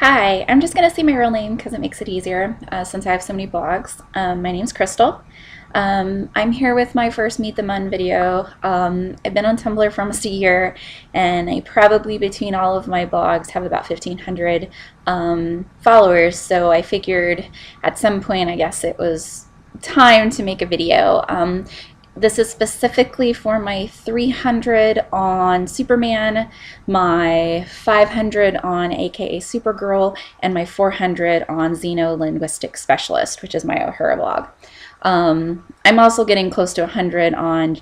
Hi, I'm just going to say my real name because it makes it easier since I have so many blogs. My name's Crystal. I'm here with my first Meet the Mun video. I've been on Tumblr for almost a year, and I probably, between all of my blogs, have about 1,500 followers, so I figured at some point, I guess it was time to make a video. This is specifically for my 300 on Superman, my 500 on AKA Supergirl, and my 400 on Xenolinguistic Specialist, which is my O'Hara blog. I'm also getting close to 100 on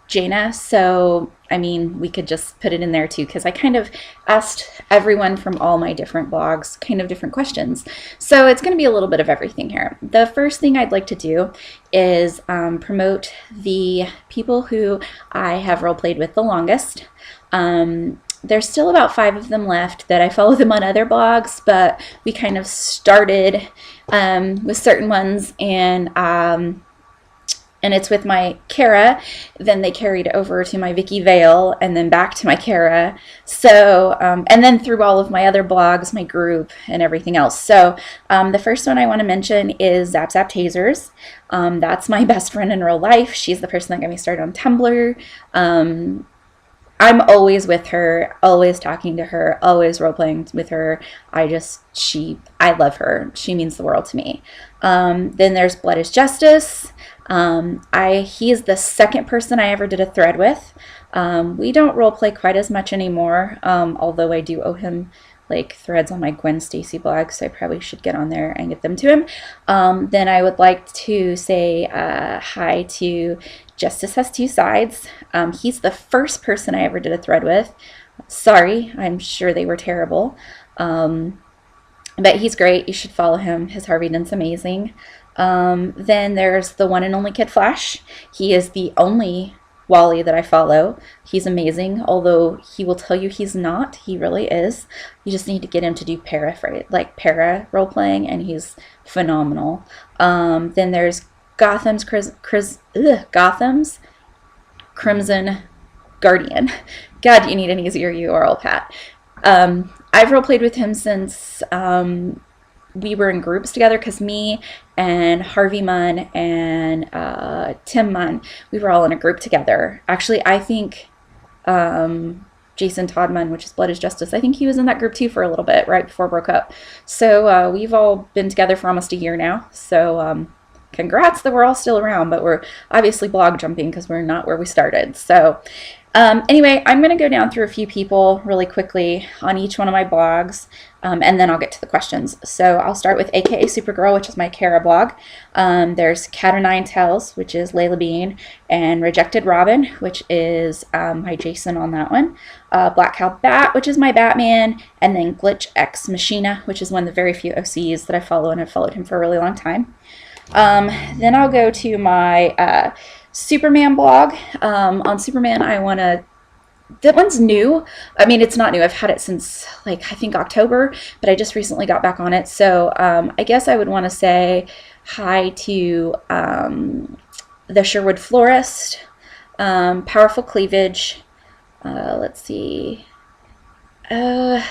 Jaina, so I mean, we could just put it in there too, because I kind of asked everyone from all my different blogs kind of different questions. So it's going to be a little bit of everything here. The first thing I'd like to do is promote the people who I have roleplayed with the longest. There's still about 5 of them left that I follow them on other blogs, but we kind of started with certain ones, and it's with my Kara, then they carried over to my Vicky Vale, and then back to my Kara. So, and then through all of my other blogs, my group, and everything else. So, the first one I want to mention is Zap Zap Tasers. That's my best friend in real life. She's the person that got me started on Tumblr. I'm always with her, always talking to her, always role-playing with her. I love her. She means the world to me. Then there's Blood is Justice. He is the second person I ever did a thread with. We don't roleplay quite as much anymore, although I do owe him like threads on my Gwen Stacy blog, so I probably should get on there and get them to him. Then I would like to say hi to Justice Has Two Sides. He's the first person I ever did a thread with. Sorry, I'm sure they were terrible. But he's great. You should follow him. His Harvey-Dent's amazing. Then there's the one and only Kid Flash. He is the only Wally that I follow. He's amazing, although he will tell you he's not. He really is. You just need to get him to do para role-playing, and he's phenomenal. Then there's Gotham's Crimson Guardian. God, you need an easier URL, Pat. I've role-played with him since we were in groups together, because me and Harvey Munn and Tim Munn, we were all in a group together. Actually, I think Jason Todd Munn, which is Blood is Justice, I think he was in that group too for a little bit, right before it broke up. So we've all been together for almost a year now. So congrats that we're all still around, but we're obviously blog jumping because we're not where we started. So anyway, I'm going to go down through a few people really quickly on each one of my blogs, and then I'll get to the questions. So I'll start with AKA Supergirl, which is my Kara blog. There's Cat O' Nine Tails, which is Layla Bean, and Rejected Robin, which is my Jason on that one. Black Cow Bat, which is my Batman, and then Glitch X Machina, which is one of the very few OCs that I follow, and I've followed him for a really long time. Then I'll go to my Superman blog. On Superman, that one's new. I mean, it's not new. I've had it since, like, I think October, but I just recently got back on it. So I guess I would want to say hi to the Sherwood Florist, Powerful Cleavage, let's see, and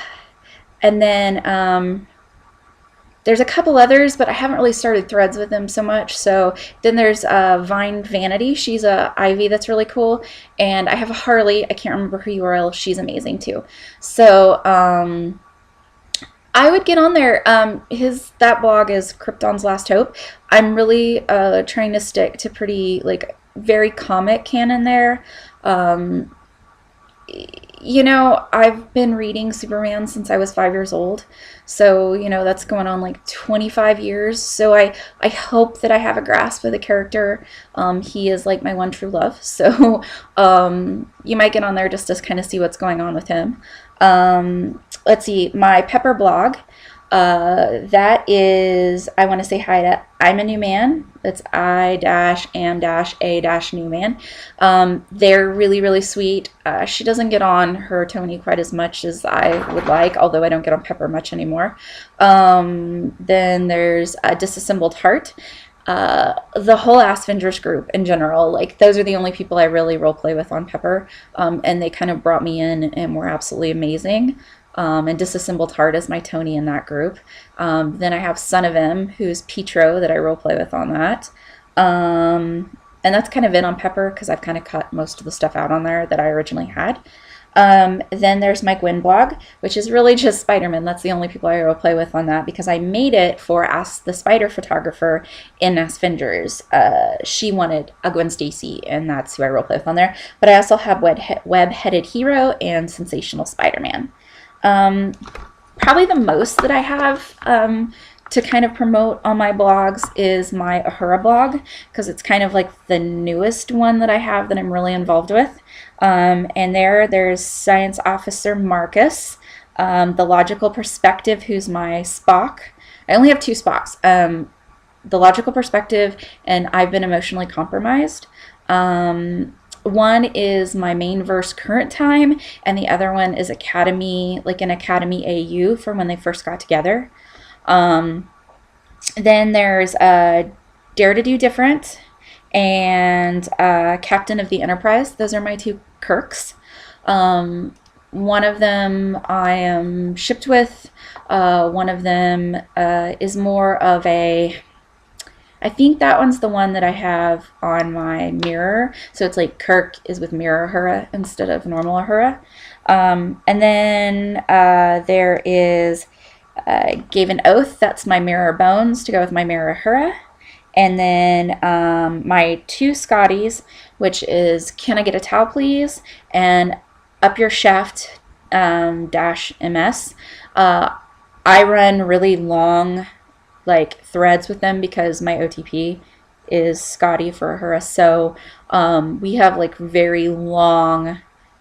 then there's a couple others, but I haven't really started threads with them so much. So then there's Vine Vanity. She's a Ivy that's really cool. And I have a Harley. I can't remember her URL. She's amazing too. So I would get on there. That blog is Krypton's Last Hope. I'm really trying to stick to pretty, like, very comic canon there. You know, I've been reading Superman since I was 5 years old. So, you know, that's going on like 25 years. So I hope that I have a grasp of the character. He is like my one true love. So you might get on there just to kind of see what's going on with him. Let's see, my Pepper blog. That is, I want to say hi to I'm a New Man. That's I-am-a-new man. They're really, really sweet. She doesn't get on her Tony quite as much as I would like, although I don't get on Pepper much anymore. Then there's a Disassembled Heart. The whole Asvengers group in general, like, those are the only people I really role play with on Pepper, and they kind of brought me in and were absolutely amazing. and Disassembled Heart is my Tony in that group. Then I have Son of M, who's Petro, that I roleplay with on that. And that's kind of it on Pepper, because I've kind of cut most of the stuff out on there that I originally had. Then there's my Gwen blog, which is really just Spider-Man. That's the only people I roleplay with on that, because I made it for Ask the Spider Photographer in Askfingers. She wanted a Gwen Stacy, and that's who I roleplay with on there. But I also have Web-Headed Hero and Sensational Spider-Man. Probably the most that I have to kind of promote on my blogs is my Ahura blog, because it's kind of like the newest one that I have that I'm really involved with. And there's Science Officer Marcus, the Logical Perspective, who's my Spock. I only have 2 Spocks. The Logical Perspective and I've Been Emotionally Compromised. One is my main verse Current Time, and the other one is Academy, like an Academy AU from when they first got together. Then there's Dare to Do Different and Captain of the Enterprise. Those are my 2 Kirks. One of them I am shipped with. One of them is more of a... I think that one's the one that I have on my mirror. So it's like Kirk is with Mirror Ahura instead of normal Ahura. And then there is Gave an Oath. That's my Mirror Bones to go with my Mirror Ahura. And then my 2 Scotties, which is Can I Get a Towel Please? And Up Your Shaft -MS. I run really long threads with them because my OTP is Scotty for Ahura. So we have very long...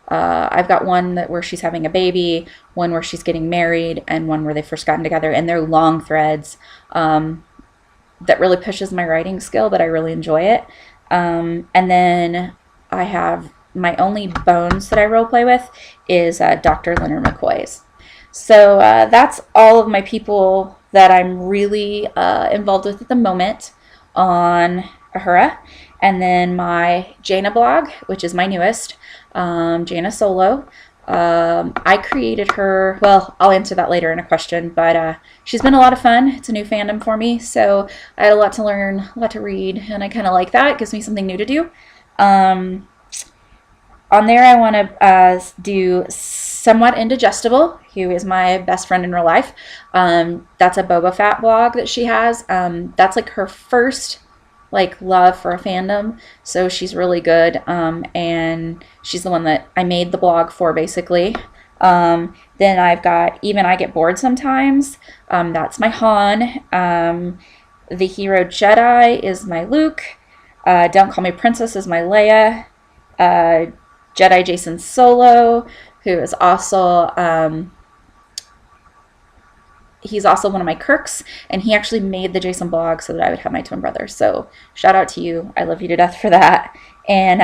I've got one where she's having a baby, one where she's getting married, and one where they first gotten together, and they're long threads that really pushes my writing skill, but I really enjoy it. And then I have my only Bones that I roleplay with is Dr. Leonard McCoy's. So that's all of my people that I'm really involved with at the moment on Ahura. And then my Jaina blog, which is my newest, Jaina Solo. I created her, well, I'll answer that later in a question, but she's been a lot of fun. It's a new fandom for me, so I had a lot to learn, a lot to read, and I kind of like that. It gives me something new to do. On there, I want to do Somewhat Indigestible, who is my best friend in real life. That's a Boba Fett blog that she has. That's her first love for a fandom, so she's really good, and she's the one that I made the blog for, basically. Then I've got Even I Get Bored Sometimes. That's my Han. The Hero Jedi is my Luke. Don't Call Me Princess is my Leia. Jedi Jason Solo, who is also he's also one of my Kirks, and he actually made the Jason blog so that I would have my twin brother. So shout out to you. I love you to death for that. And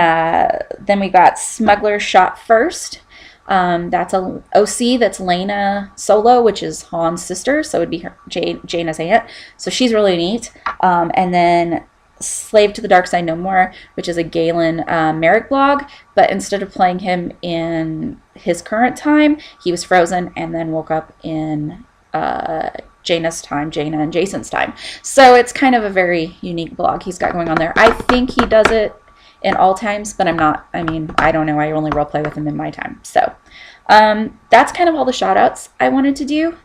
then we got Smuggler Shot First. That's a OC. That's Lena Solo, which is Han's sister. So it would be her, Jaina's aunt. So she's really neat. And then Slave to the Dark Side No More, which is a Galen Merrick blog. But instead of playing him in his current time, he was frozen and then woke up in Jaina's time, Jaina and Jason's time. So it's kind of a very unique blog he's got going on there. I think he does it in all times, but I don't know. I only roleplay with him in my time. So that's kind of all the shout outs I wanted to do.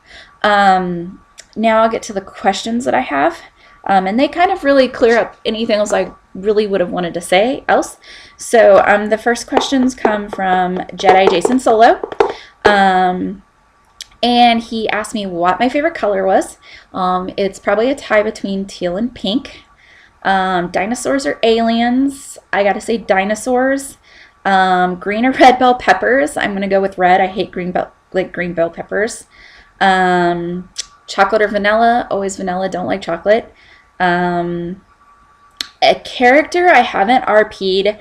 Now I'll get to the questions that I have. And they kind of really clear up anything else I really would have wanted to say else. So the first questions come from Jedi Jason Solo. And he asked me what my favorite color was. It's probably a tie between teal and pink. Dinosaurs or aliens? I gotta say dinosaurs. Green or red bell peppers? I'm gonna go with red. I hate green bell peppers. Chocolate or vanilla? Always vanilla. Don't like chocolate. A character I haven't RP'd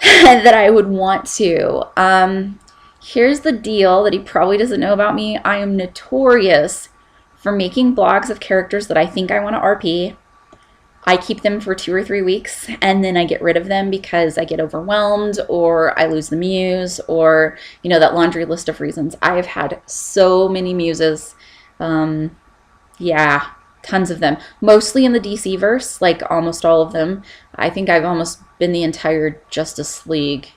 that I would want to. Here's the deal that he probably doesn't know about me. I am notorious for making blogs of characters that I think I want to RP, I keep them for 2 or 3 weeks and then I get rid of them because I get overwhelmed or I lose the muse or, that laundry list of reasons. I have had so many muses. Yeah, tons of them. Mostly in the DC verse, like almost all of them. I think I've almost been the entire Justice League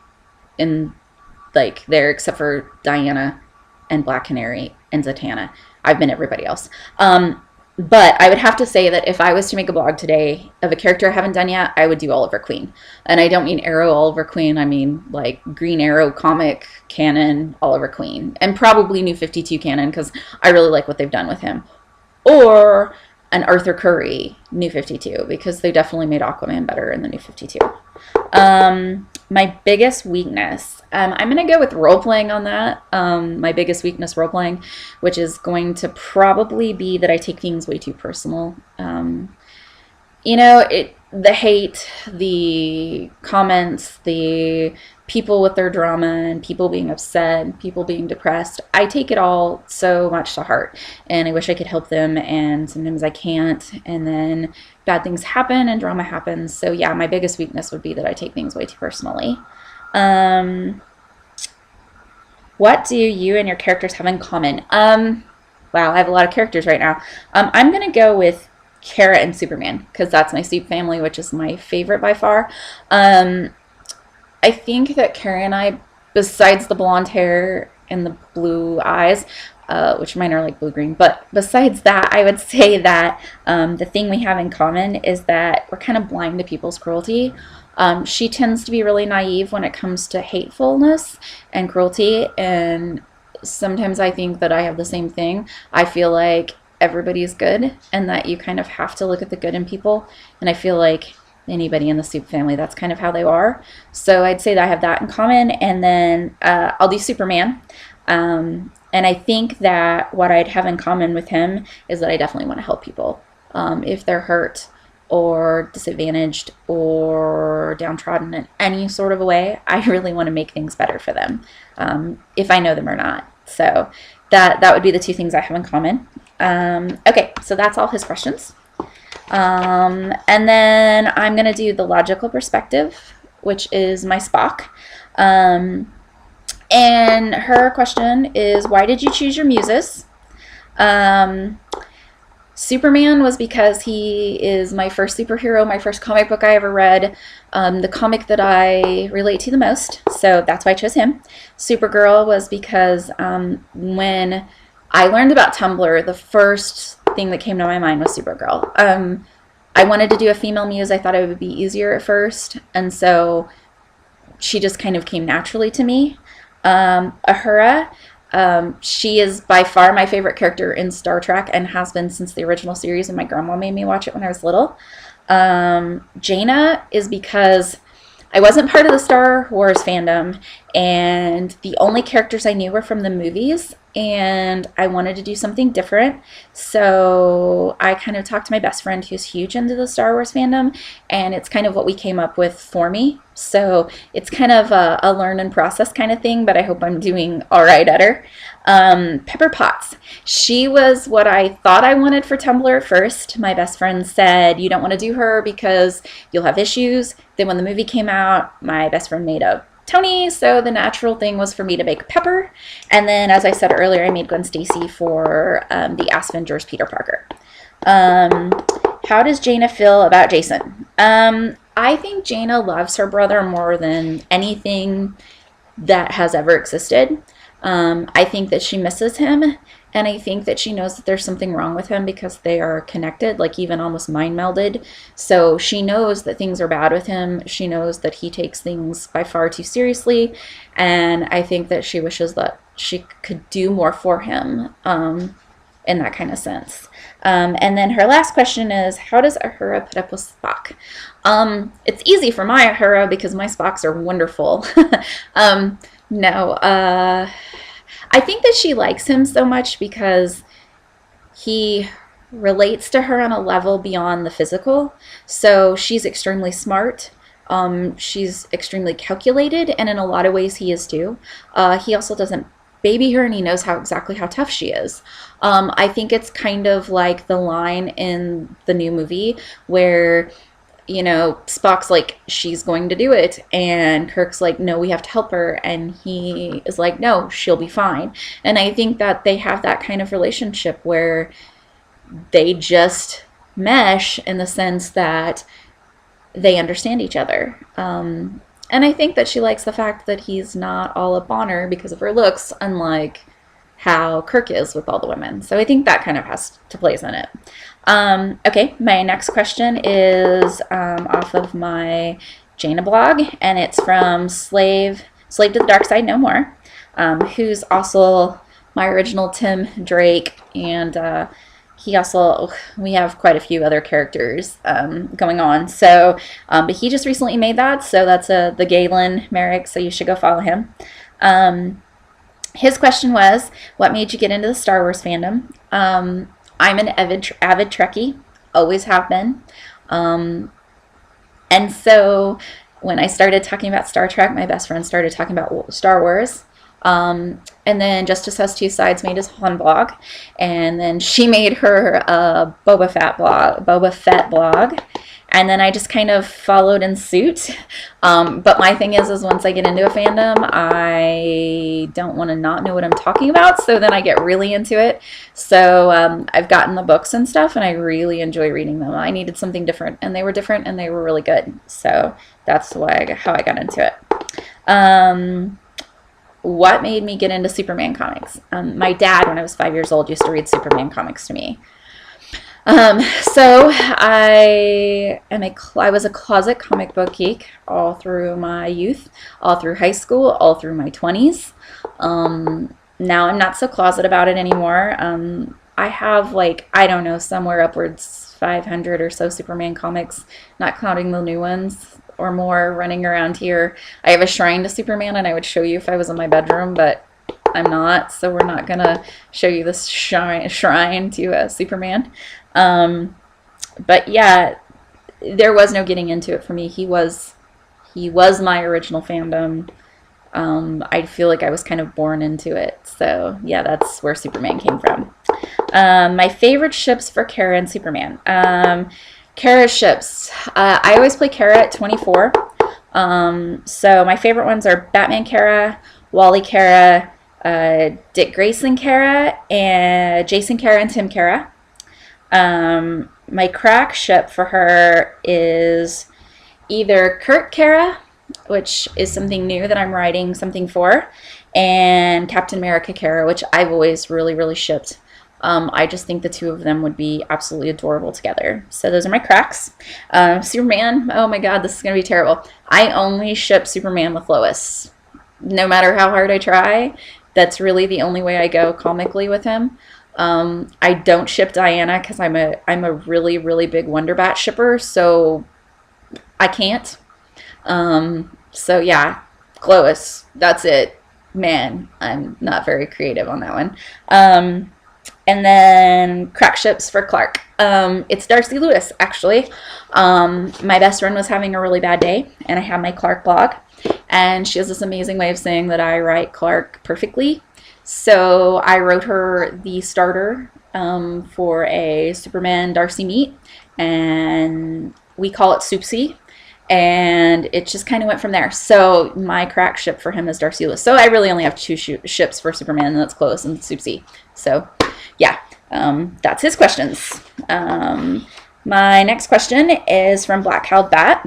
in like there except for Diana and Black Canary and Zatanna. I've been everybody else. But I would have to say that if I was to make a blog today of a character I haven't done yet, I would do Oliver Queen. And I don't mean Arrow Oliver Queen. I mean like Green Arrow comic canon Oliver Queen. And probably New 52 canon because I really like what they've done with him. Or an Arthur Curry New 52 because they definitely made Aquaman better in the New 52. My biggest weakness, I'm going to go with role-playing on that. My biggest weakness, role-playing, which is going to probably be that I take things way too personal. The hate, the comments, the people with their drama and people being upset, people being depressed. I take it all so much to heart and I wish I could help them and sometimes I can't and then bad things happen and drama happens. So yeah, my biggest weakness would be that I take things way too personally. What do you and your characters have in common? Wow, I have a lot of characters right now. I'm going to go with Kara and Superman because that's my soup family, which is my favorite by far. I think that Kara and I, besides the blonde hair and the blue eyes, which mine are like blue-green, but besides that, I would say that the thing we have in common is that we're kind of blind to people's cruelty. She tends to be really naive when it comes to hatefulness and cruelty, and sometimes I think that I have the same thing. I feel like everybody's good and that you kind of have to look at the good in people, and I feel like anybody in the soup family, that's kind of how they are. So I'd say that I have that in common, and then I'll do Superman. And I think that what I'd have in common with him is that I definitely want to help people. If they're hurt or disadvantaged or downtrodden in any sort of a way, I really want to make things better for them, if I know them or not. So that would be the two things I have in common. Okay, so that's all his questions. And then I'm going to do the logical perspective, which is my Spock. And her question is, why did you choose your muses? Superman was because he is my first superhero, my first comic book I ever read, the comic that I relate to the most, so that's why I chose him. Supergirl was because when I learned about Tumblr, the first thing that came to my mind was Supergirl. I wanted to do a female muse. I thought it would be easier at first, and so she just kind of came naturally to me. Uhura, she is by far my favorite character in Star Trek and has been since the original series, and my grandma made me watch it when I was little. Jaina is because I wasn't part of the Star Wars fandom, and the only characters I knew were from the movies, and I wanted to do something different. So I kind of talked to my best friend who's huge into the Star Wars fandom, and it's kind of what we came up with for me. So it's kind of a learn and process kind of thing, but I hope I'm doing all right at her. Pepper Potts. She was what I thought I wanted for Tumblr at first. My best friend said, you don't want to do her because you'll have issues. Then when the movie came out, my best friend made a Tony, so the natural thing was for me to make Pepper. And then, as I said earlier, I made Gwen Stacy for the Aspengers Peter Parker. How does Jaina feel about Jason? I think Jaina loves her brother more than anything that has ever existed. I think that she misses him, and I think that she knows that there's something wrong with him because they are connected, like even almost mind melded. So she knows that things are bad with him. She knows that he takes things by far too seriously, and I think that she wishes that she could do more for him in that kind of sense. And then her last question is, how does Uhura put up with Spock? It's easy for my Uhura because my Spocks are wonderful. I think that she likes him so much because he relates to her on a level beyond the physical. So she's extremely smart. She's extremely calculated, and in a lot of ways he is too. He also doesn't baby her and he knows exactly how tough she is. I think it's kind of like the line in the new movie where, you know, Spock's like, she's going to do it, and Kirk's like, no, we have to help her, and he is like, no, she'll be fine. And I think that they have that kind of relationship where they just mesh in the sense that they understand each other. And I think that she likes the fact that he's not all up on her because of her looks, unlike how Kirk is with all the women. So I think that kind of has to place in it. Okay, my next question is off of my Jaina blog, and it's from Slave to the Dark Side No More, who's also my original Tim Drake, and he also, we have quite a few other characters going on. So, but he just recently made that, so that's the Galen Merrick, so you should go follow him. His question was, what made you get into the Star Wars fandom? I'm an avid Trekkie, always have been. And so when I started talking about Star Trek, my best friend started talking about Star Wars. And then Justice Has Two Sides made his Han blog, and then she made her Boba Fett blog, and then I just kind of followed in suit. But my thing is once I get into a fandom, I don't want to not know what I'm talking about, so then I get really into it. So I've gotten the books and stuff, and I really enjoy reading them. I needed something different, and they were different, and they were really good. So that's how I got into it. What made me get into Superman comics? My dad, when I was 5 years old, used to read Superman comics to me. So I was a closet comic book geek all through my youth, all through high school, all through my 20s. Now I'm not so closet about it anymore. I have, like, I don't know, somewhere upwards 500 or so Superman comics, not counting the new ones or more, running around here. I have a shrine to Superman, and I would show you if I was in my bedroom, but I'm not, so we're not gonna show you this shrine to Superman. But yeah, there was no getting into it for me. He was my original fandom. I feel like I was kind of born into it. So yeah, that's where Superman came from. My favorite ships for Kara and Superman. Kara ships. I always play Kara at 24. So my favorite ones are Batman Kara, Wally Kara, Dick Grayson Kara, and Jason Kara and Tim Kara. My crack ship for her is either Kurt Kara, which is something new that I'm writing something for, and Captain America Kara, which I've always really, really shipped. I just think the two of them would be absolutely adorable together. So those are my cracks. Superman, oh my god, this is going to be terrible. I only ship Superman with Lois. No matter how hard I try, that's really the only way I go comically with him. I don't ship Diana because I'm a really, really big Wonder Bat shipper, so I can't. So yeah, Lois, that's it. Man, I'm not very creative on that one. And then crack ships for Clark. It's Darcy Lewis, actually. My best friend was having a really bad day, and I have my Clark blog, and she has this amazing way of saying that I write Clark perfectly. So I wrote her the starter for a Superman Darcy meet, and we call it Soupsy, and it just kind of went from there. So my crack ship for him is Darcy Lewis. So I really only have two ships for Superman, and that's Close and Soupsy. So yeah, that's his questions. My next question is from Black Held Bat.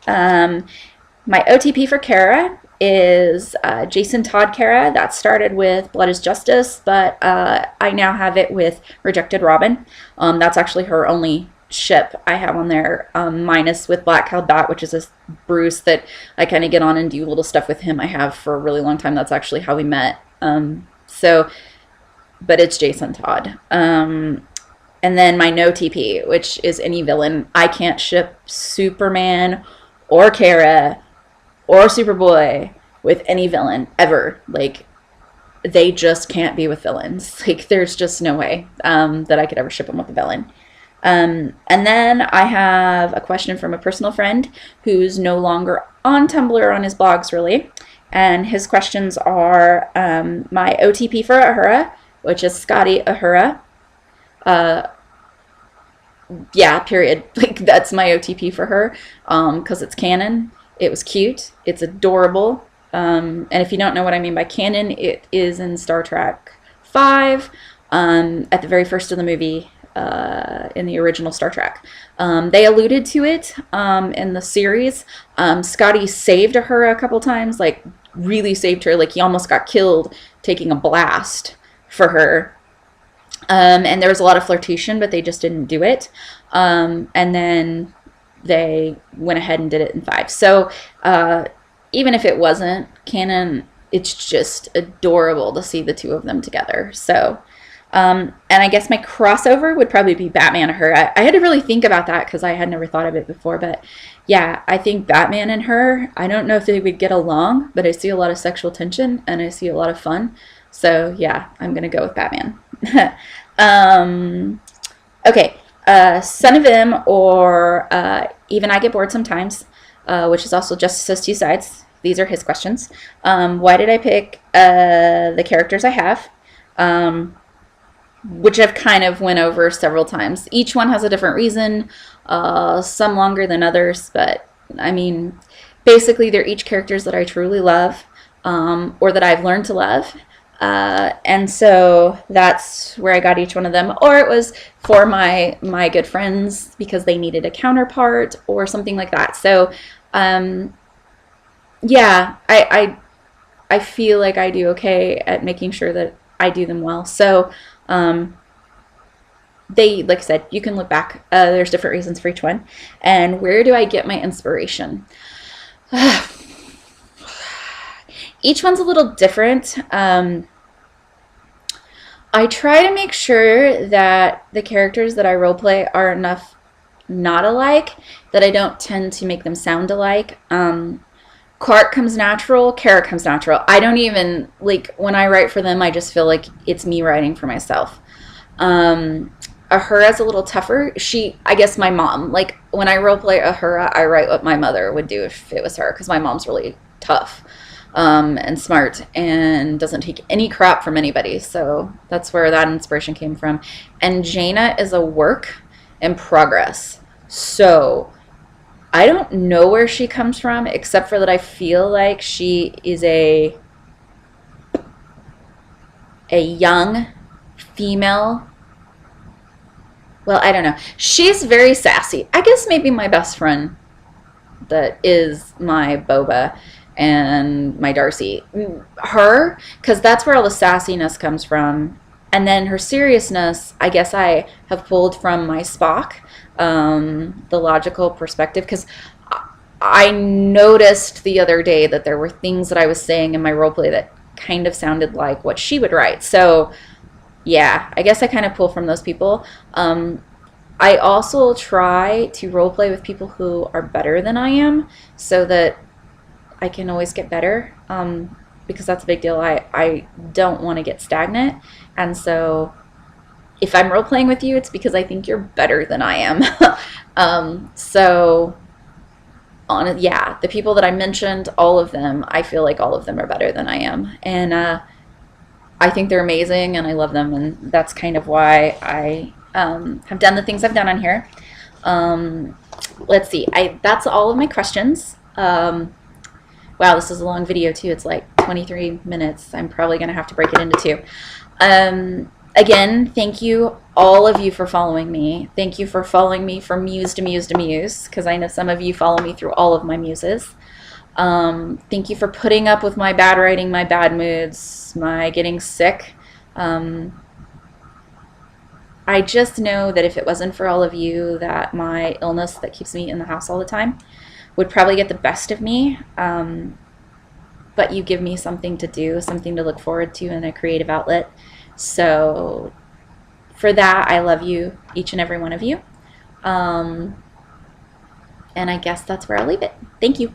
My OTP for Kara is Jason Todd Kara. That started with Blood is Justice, but I now have it with Rejected Robin. That's actually her only ship I have on there, minus with Black Held Bat, which is this Bruce that I kind of get on and do little stuff with him. I have for a really long time. That's actually how we met. But it's Jason Todd. And then my no TP, which is any villain. I can't ship Superman or Kara or Superboy with any villain ever. Like, they just can't be with villains. Like, there's just no way that I could ever ship them with a villain. And then I have a question from a personal friend who's no longer on Tumblr on his blogs, really. And his questions are my OTP for Ahura, which is Scotty Ahura. Yeah, period. Like, that's my OTP for her, because it's canon. It was cute. It's adorable. And if you don't know what I mean by canon, it is in Star Trek 5, at the very first of the movie, in the original Star Trek. They alluded to it in the series. Scotty saved her a couple times, like really saved her. Like, he almost got killed taking a blast for her. And there was a lot of flirtation, but they just didn't do it. And then they went ahead and did it in 5. So even if it wasn't canon, it's just adorable to see the two of them together. So, and I guess my crossover would probably be Batman and her. I had to really think about that because I had never thought of it before. But yeah, I think Batman and her, I don't know if they would get along, but I see a lot of sexual tension and I see a lot of fun. So yeah, I'm going to go with Batman. Okay, Son of M, or Even I Get Bored Sometimes, which is also Justice Has Two Sides. These are his questions. Why did I pick the characters I have? Which I've kind of went over several times. Each one has a different reason, some longer than others, but I mean, basically they're each characters that I truly love, or that I've learned to love. And so that's where I got each one of them. Or it was for my good friends because they needed a counterpart or something like that. So, yeah, I feel like I do okay at making sure that I do them well. So, they, like I said, you can look back. There's different reasons for each one. And where do I get my inspiration? Each one's a little different. I try to make sure that the characters that I roleplay are enough not alike that I don't tend to make them sound alike. Clark comes natural, Kara comes natural. I don't even, like, when I write for them, I just feel like it's me writing for myself. Ahura's a little tougher. I guess my mom, like, when I roleplay Ahura, I write what my mother would do if it was her, because my mom's really tough. And smart and doesn't take any crap from anybody. So that's where that inspiration came from. And Jaina is a work in progress. So I don't know where she comes from, except for that I feel like she is a young female. Well, I don't know. She's very sassy. I guess maybe my best friend that is my Boba and my Darcy. Her, because that's where all the sassiness comes from. And then her seriousness, I guess I have pulled from my Spock, the logical perspective, because I noticed the other day that there were things that I was saying in my roleplay that kind of sounded like what she would write. So, yeah, I guess I kind of pull from those people. I also try to roleplay with people who are better than I am so that I can always get better, because that's a big deal. I don't want to get stagnant. And so if I'm role playing with you, it's because I think you're better than I am. So yeah, the people that I mentioned, all of them, I feel like all of them are better than I am. And I think they're amazing and I love them. And that's kind of why I have done the things I've done on here. Let's see. That's all of my questions. Wow, this is a long video too. It's like 23 minutes. I'm probably going to have to break it into 2. Again, thank you, all of you, for following me. Thank you for following me from muse to muse to muse, because I know some of you follow me through all of my muses. Thank you for putting up with my bad writing, my bad moods, my getting sick. I just know that if it wasn't for all of you, that my illness that keeps me in the house all the time would probably get the best of me, but you give me something to do, something to look forward to, and a creative outlet. So for that, I love you, each and every one of you. And I guess that's where I'll leave it. Thank you.